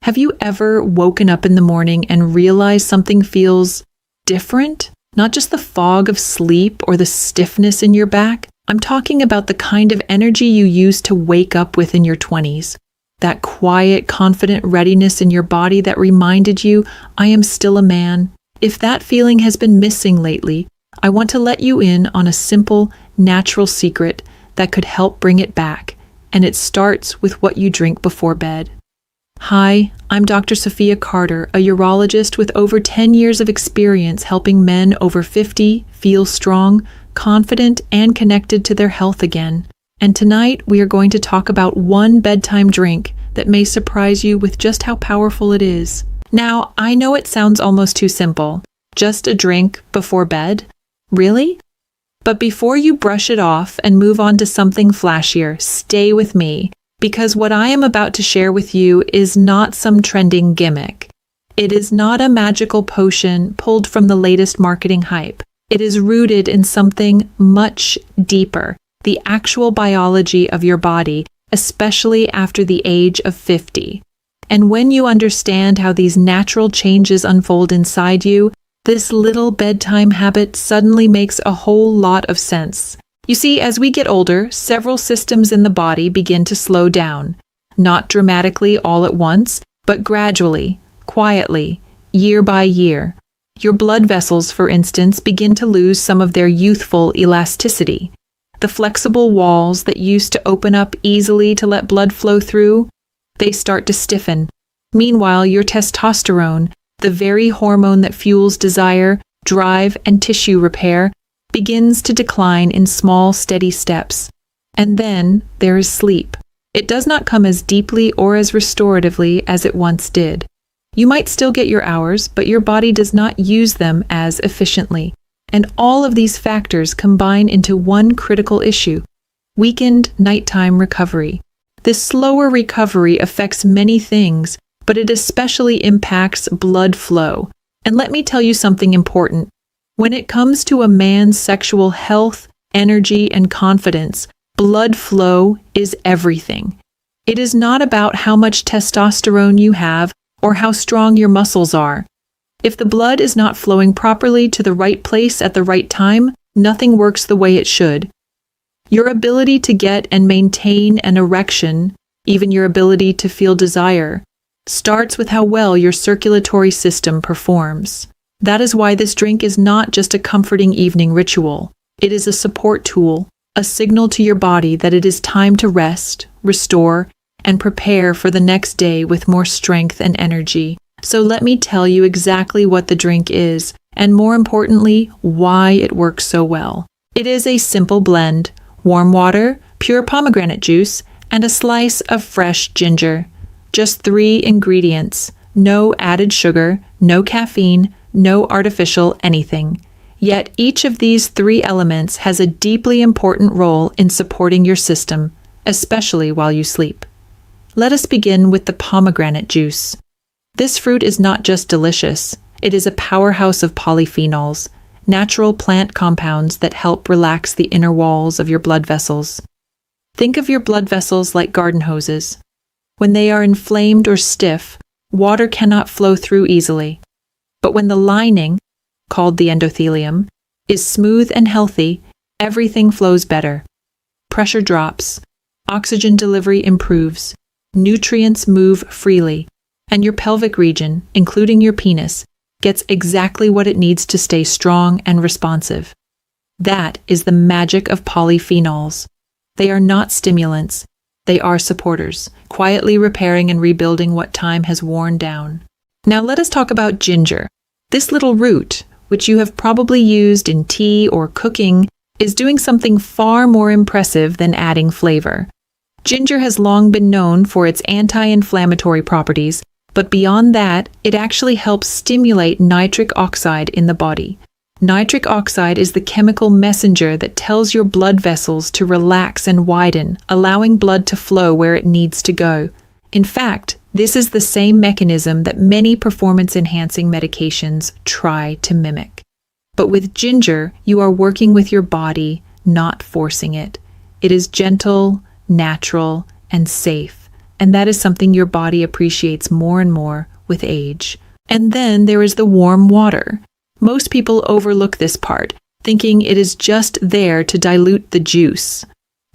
Have you ever woken up in the morning and realized something feels different? Not just the fog of sleep or the stiffness in your back. I'm talking about the kind of energy you used to wake up with in your 20s. That quiet, confident readiness in your body that reminded you, I am still a man. If that feeling has been missing lately, I want to let you in on a simple, natural secret that could help bring it back. And it starts with what you drink before bed. Hi, I'm Dr. Sophia Carter, a urologist with over 10 years of experience helping men over 50 feel strong, confident, and connected to their health again. And tonight we are going to talk about one bedtime drink that may surprise you with just how powerful it is. Now, I know it sounds almost too simple. Just a drink before bed? Really? But before you brush it off and move on to something flashier, stay with me. Because what I am about to share with you is not some trending gimmick. It is not a magical potion pulled from the latest marketing hype. It is rooted in something much deeper, the actual biology of your body, especially after the age of 50. And when you understand how these natural changes unfold inside you, this little bedtime habit suddenly makes a whole lot of sense. You see, as we get older, several systems in the body begin to slow down. Not dramatically all at once, but gradually, quietly, year by year. Your blood vessels, for instance, begin to lose some of their youthful elasticity. The flexible walls that used to open up easily to let blood flow through, they start to stiffen. Meanwhile, your testosterone, the very hormone that fuels desire, drive, and tissue repair, begins to decline in small, steady steps. And then there is sleep. It does not come as deeply or as restoratively as it once did. You might still get your hours, but your body does not use them as efficiently. And all of these factors combine into one critical issue: weakened nighttime recovery. This slower recovery affects many things, but it especially impacts blood flow. And let me tell you something important. When it comes to a man's sexual health, energy, and confidence, blood flow is everything. It is not about how much testosterone you have or how strong your muscles are. If the blood is not flowing properly to the right place at the right time, nothing works the way it should. Your ability to get and maintain an erection, even your ability to feel desire, starts with how well your circulatory system performs. That is why this drink is not just a comforting evening ritual. It is a support tool, a signal to your body that it is time to rest, restore, and prepare for the next day with more strength and energy. So let me tell you exactly what the drink is, and more importantly, why it works so well. It is a simple blend: warm water, pure pomegranate juice, and a slice of fresh ginger. Just 3 ingredients. No added sugar, no caffeine, no artificial anything. Yet each of these 3 elements has a deeply important role in supporting your system, especially while you sleep. Let us begin with the pomegranate juice. This fruit is not just delicious, it is a powerhouse of polyphenols, natural plant compounds that help relax the inner walls of your blood vessels. Think of your blood vessels like garden hoses. When they are inflamed or stiff, water cannot flow through easily. But when the lining, called the endothelium, is smooth and healthy, everything flows better. Pressure drops, oxygen delivery improves, nutrients move freely, and your pelvic region, including your penis, gets exactly what it needs to stay strong and responsive. That is the magic of polyphenols. They are not stimulants, they are supporters, quietly repairing and rebuilding what time has worn down. Now let us talk about ginger. This little root, which you have probably used in tea or cooking, is doing something far more impressive than adding flavor. Ginger has long been known for its anti-inflammatory properties, but beyond that, it actually helps stimulate nitric oxide in the body. Nitric oxide is the chemical messenger that tells your blood vessels to relax and widen, allowing blood to flow where it needs to go. In fact, this is the same mechanism that many performance-enhancing medications try to mimic. But with ginger, you are working with your body, not forcing it. It is gentle, natural, and safe. and that is something your body appreciates more and more with age. And then there is the warm water. Most people overlook this part, thinking it is just there to dilute the juice.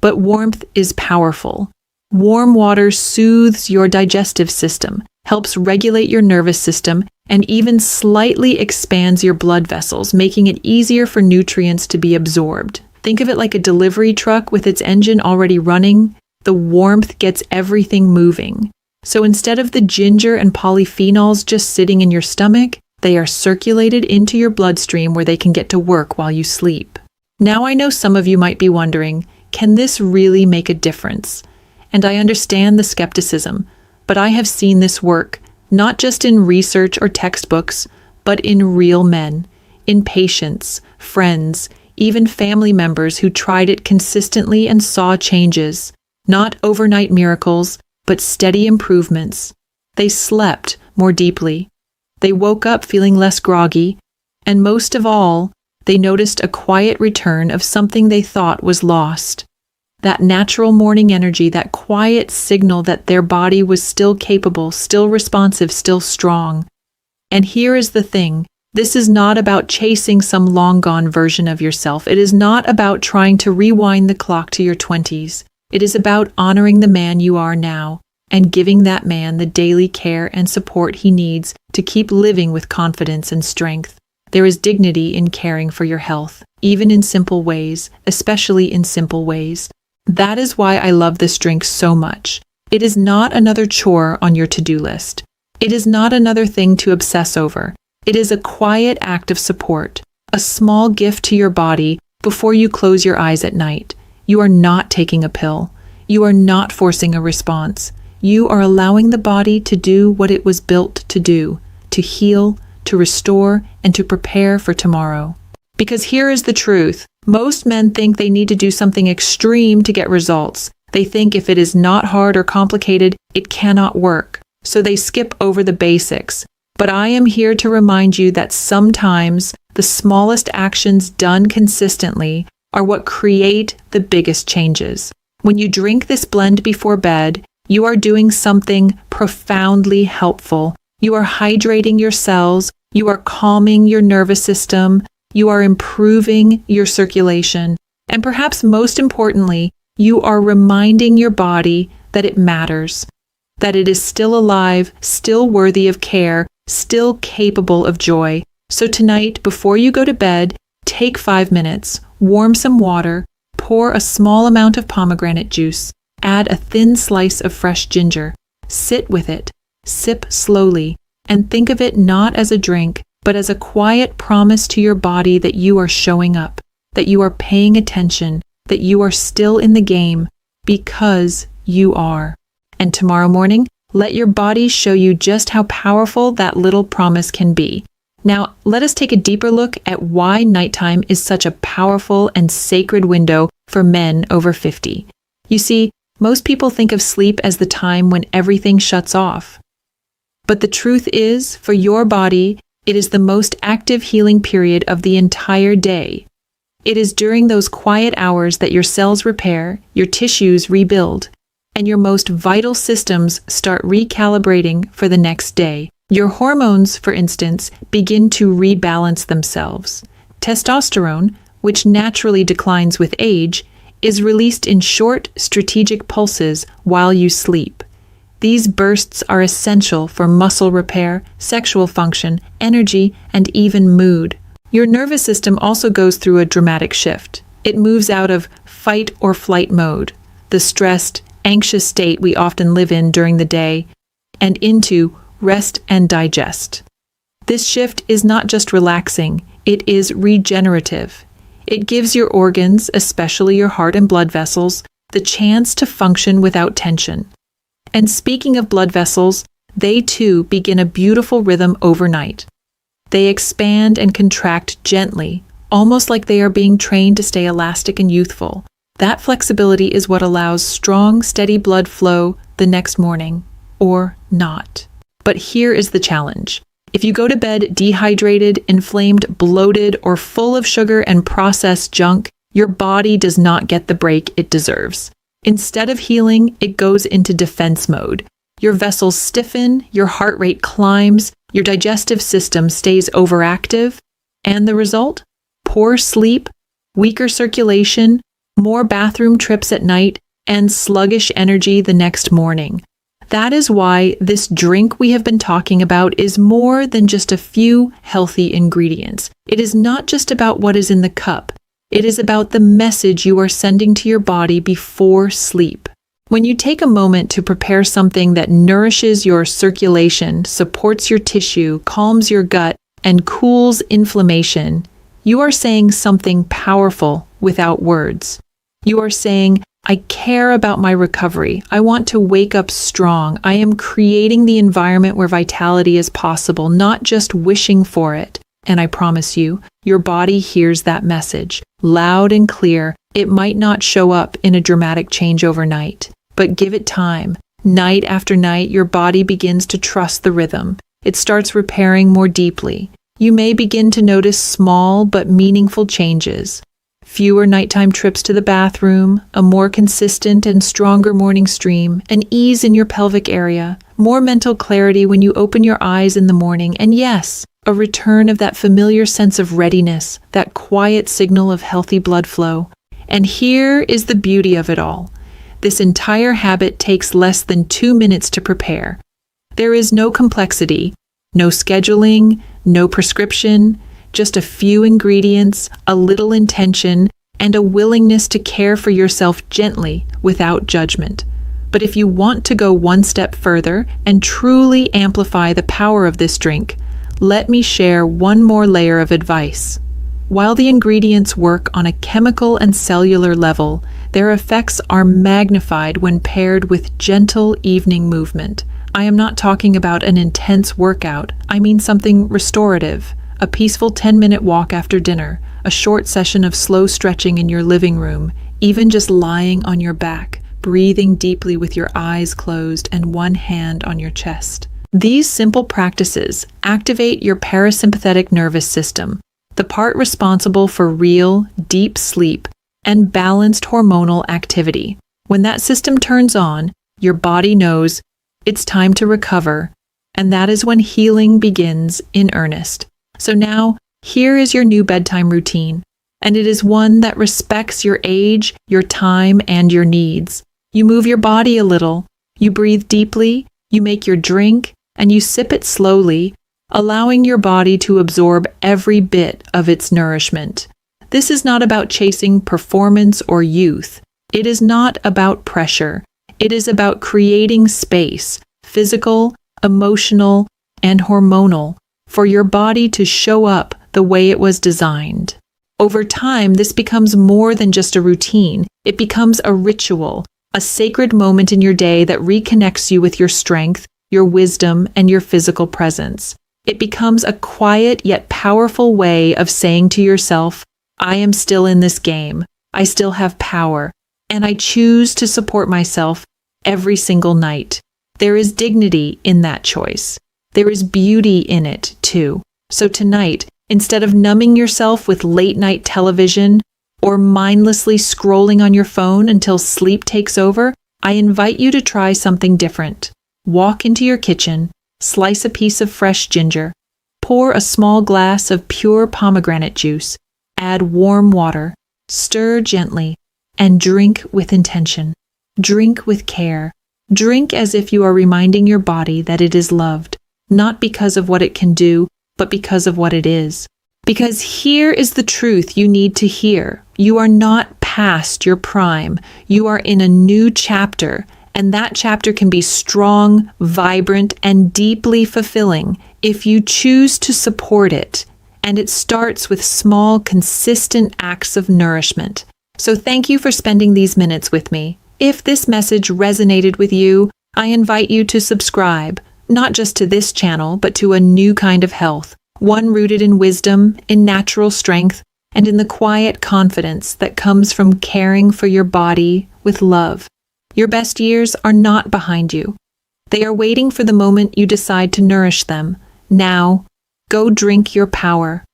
But warmth is powerful. Warm water soothes your digestive system, helps regulate your nervous system, and even slightly expands your blood vessels, making it easier for nutrients to be absorbed. Think of it like a delivery truck with its engine already running. The warmth gets everything moving. So instead of the ginger and polyphenols just sitting in your stomach, they are circulated into your bloodstream where they can get to work while you sleep. Now I know some of you might be wondering, can this really make a difference? And I understand the skepticism, but I have seen this work, not just in research or textbooks, but in real men, in patients, friends, even family members who tried it consistently and saw changes. Not overnight miracles, but steady improvements. They slept more deeply. They woke up feeling less groggy, and most of all, they noticed a quiet return of something they thought was lost. That natural morning energy, that quiet signal that their body was still capable, still responsive, still strong. And here is the thing. This is not about chasing some long-gone version of yourself. It is not about trying to rewind the clock to your 20s. It is about honoring the man you are now and giving that man the daily care and support he needs to keep living with confidence and strength. There is dignity in caring for your health, even in simple ways, especially in simple ways. That is why I love this drink so much. It is not another chore on your to-do list. It is not another thing to obsess over. It is a quiet act of support, a small gift to your body before you close your eyes at night. You are not taking a pill. You are not forcing a response. You are allowing the body to do what it was built to do, to heal, to restore, and to prepare for tomorrow. Because here is the truth. Most men think they need to do something extreme to get results. They think if it is not hard or complicated, it cannot work. So they skip over the basics. But I am here to remind you that sometimes the smallest actions done consistently are what create the biggest changes. When you drink this blend before bed, you are doing something profoundly helpful. You are hydrating your cells, you are calming your nervous system, you are improving your circulation, and perhaps most importantly, you are reminding your body that it matters, that it is still alive, still worthy of care, still capable of joy. So tonight, before you go to bed, take 5 minutes, warm some water, pour a small amount of pomegranate juice, add a thin slice of fresh ginger, sit with it, sip slowly, and think of it not as a drink, but as a quiet promise to your body that you are showing up, that you are paying attention, that you are still in the game, because you are. And tomorrow morning, let your body show you just how powerful that little promise can be. Now, let us take a deeper look at why nighttime is such a powerful and sacred window for men over 50. You see, most people think of sleep as the time when everything shuts off. But the truth is, for your body, it is the most active healing period of the entire day. It is during those quiet hours that your cells repair, your tissues rebuild, and your most vital systems start recalibrating for the next day. Your hormones, for instance, begin to rebalance themselves. Testosterone, which naturally declines with age, is released in short, strategic pulses while you sleep. These bursts are essential for muscle repair, sexual function, energy, and even mood. Your nervous system also goes through a dramatic shift. It moves out of fight or flight mode, the stressed, anxious state we often live in during the day, and into rest and digest. This shift is not just relaxing, it is regenerative. It gives your organs, especially your heart and blood vessels, the chance to function without tension. And speaking of blood vessels, they too begin a beautiful rhythm overnight. They expand and contract gently, almost like they are being trained to stay elastic and youthful. That flexibility is what allows strong, steady blood flow the next morning, or not. But here is the challenge. If you go to bed dehydrated, inflamed, bloated, or full of sugar and processed junk, your body does not get the break it deserves. Instead of healing, it goes into defense mode. Your vessels stiffen, your heart rate climbs, your digestive system stays overactive, and the result? Poor sleep, weaker circulation, more bathroom trips at night, and sluggish energy the next morning. That is why this drink we have been talking about is more than just a few healthy ingredients. It is not just about what is in the cup. It is about the message you are sending to your body before sleep. When you take a moment to prepare something that nourishes your circulation, supports your tissue, calms your gut, and cools inflammation, you are saying something powerful without words. You are saying, I care about my recovery. I want to wake up strong. I am creating the environment where vitality is possible, not just wishing for it. And I promise you, your body hears that message loud and clear. It might not show up in a dramatic change overnight, but give it time. Night after night, your body begins to trust the rhythm. It starts repairing more deeply. You may begin to notice small but meaningful changes. Fewer nighttime trips to the bathroom, a more consistent and stronger morning stream, an ease in your pelvic area, more mental clarity when you open your eyes in the morning, and yes, a return of that familiar sense of readiness, that quiet signal of healthy blood flow. And here is the beauty of it all. This entire habit takes less than 2 minutes to prepare. There is no complexity, no scheduling, no prescription, just a few ingredients, a little intention, and a willingness to care for yourself gently without judgment. But if you want to go one step further and truly amplify the power of this drink, let me share one more layer of advice. While the ingredients work on a chemical and cellular level, their effects are magnified when paired with gentle evening movement. I am not talking about an intense workout. I mean something restorative. A peaceful 10-minute walk after dinner, a short session of slow stretching in your living room, even just lying on your back, breathing deeply with your eyes closed and one hand on your chest. These simple practices activate your parasympathetic nervous system, the part responsible for real, deep sleep and balanced hormonal activity. When that system turns on, your body knows it's time to recover, and that is when healing begins in earnest. So now, here is your new bedtime routine, and it is one that respects your age, your time, and your needs. You move your body a little, you breathe deeply, you make your drink, and you sip it slowly, allowing your body to absorb every bit of its nourishment. This is not about chasing performance or youth. It is not about pressure. It is about creating space, physical, emotional, and hormonal, for your body to show up the way it was designed. Over time, this becomes more than just a routine. It becomes a ritual, a sacred moment in your day that reconnects you with your strength, your wisdom, and your physical presence. It becomes a quiet yet powerful way of saying to yourself, I am still in this game. I still have power, and I choose to support myself every single night. There is dignity in that choice. There is beauty in it, too. So tonight, instead of numbing yourself with late-night television or mindlessly scrolling on your phone until sleep takes over, I invite you to try something different. Walk into your kitchen, slice a piece of fresh ginger, pour a small glass of pure pomegranate juice, add warm water, stir gently, and drink with intention. Drink with care. Drink as if you are reminding your body that it is loved. Not because of what it can do, but because of what it is. Because here is the truth you need to hear. You are not past your prime. You are in a new chapter, and that chapter can be strong, vibrant, and deeply fulfilling if you choose to support it. And it starts with small, consistent acts of nourishment. So thank you for spending these minutes with me. If this message resonated with you, I invite you to subscribe. Not just to this channel, but to a new kind of health, one rooted in wisdom, in natural strength, and in the quiet confidence that comes from caring for your body with love. Your best years are not behind you. They are waiting for the moment you decide to nourish them. Now, go drink your power.